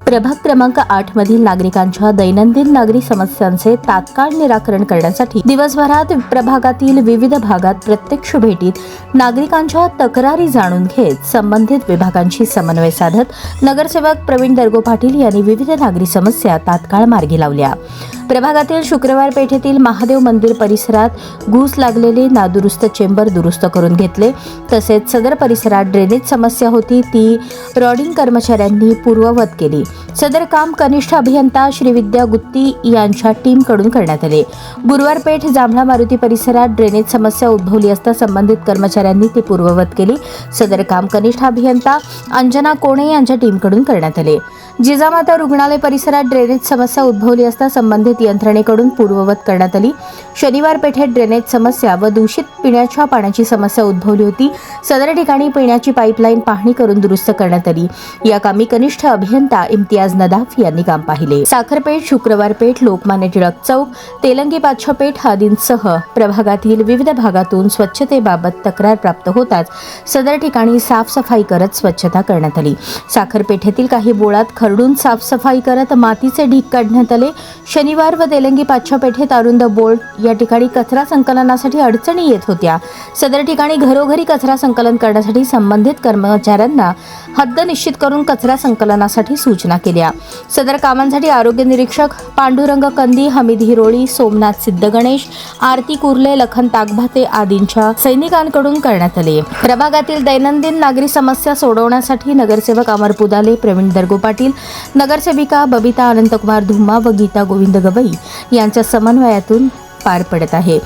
प्रभाग क्रमांक 8 मधील नागरिकांच्या दैनंदिन नागरी समस्यांचे तात्काळ निराकरण करण्यासाठी दिवसभरात प्रभागातील विविध भागात प्रत्यक्ष भेटीत नागरिकांच्या तक्रारी जाणून घेत संबंधित विभागांशी समन्वय साधत नगरसेवक प्रवीण दर्गो पाटील यांनी विविध नागरी समस्या तात्काळ मार्गी लावल्या। प्रभागातील शुक्रवार पेठेतील महादेव मंदिर परिसरात घुस लागलेले नादुरुस्त चेंबर दुरुस्त करून घेतले। तसेच सदर परिसरात ड्रेनेज समस्या होती ती रॉडिंग कर्मचाऱ्यांनी पूर्ववत केली। सदर काम कनिष्ठ अभियंता श्रीविद्या गुत्ती यांच्या टीमकडून करण्यात आले। गुरुवार पेठ जांभळा मारुती परिसरात ड्रेनेज समस्या उद्भवली असता संबंधित कर्मचाऱ्यांनी ती पूर्ववत केली। सदर काम कनिष्ठ अभियंता अंजना कोणे यांच्या टीमकडून करण्यात आले। जिजामाता रुग्णालय परिसरात ड्रेनेज समस्या उद्भवली असता संबंधित यंत्रणेकडून पूर्ववत करण्यात आली। शनिवार पेठेत ड्रेनेज समस्या व दूषित पिण्याच्या पाण्याची समस्या उद्भवली होती। सदर ठिकाणी पिण्याची पाईपलाईन पाहणी करून दुरुस्त करण्यात आली। या कामी कनिष्ठ अभियंता इम्तियाज नदाफ यांनी काम पाहिले। साखरपेठ, शुक्रवार पेठ, लोकमान्य टिळक चौक, तेलंगी बादशाह पेठ आदींसह प्रभागातील विविध भागातून स्वच्छतेबाबत तक्रार प्राप्त होताच सदर ठिकाणी साफसफाई करत स्वच्छता करण्यात आली। साखरपेठेतील काही बोळात खरडून साफसफाई करत मातीचे ढीग काढण्यात आले। शनिवार व तेलंगी बादशाह पेठेत अरुंद बोर्ड या ठिकाणी कचरा संकलनासाठी अडचणी येत होत्या। सदर ठिकाणी घरोघरी कचरा संकलन करण्यासाठी संबंधित कर्मचाऱ्यांना हद्द निश्चित करून कचरा संकलनासाठी सूचना केल्या। सदर कामांसाठी आरोग्य निरीक्षक पांडुरंग कंदी, हमीद हिरोळी, सोमनाथ सिद्धगणेश, आरती कुर्ले, लखन ताकभाते आदींच्या सैनिकांकडून करण्यात आले। प्रभागातील दैनंदिन नागरी समस्या सोडवण्यासाठी नगरसेवक अमर पुदाले, प्रवीण दर्गो पाटील, नगरसेविका बबिता अनंतकुमार धुम्मा व गीता गोविंद गवई यांच्या समन्वयातून पार पडत आहे।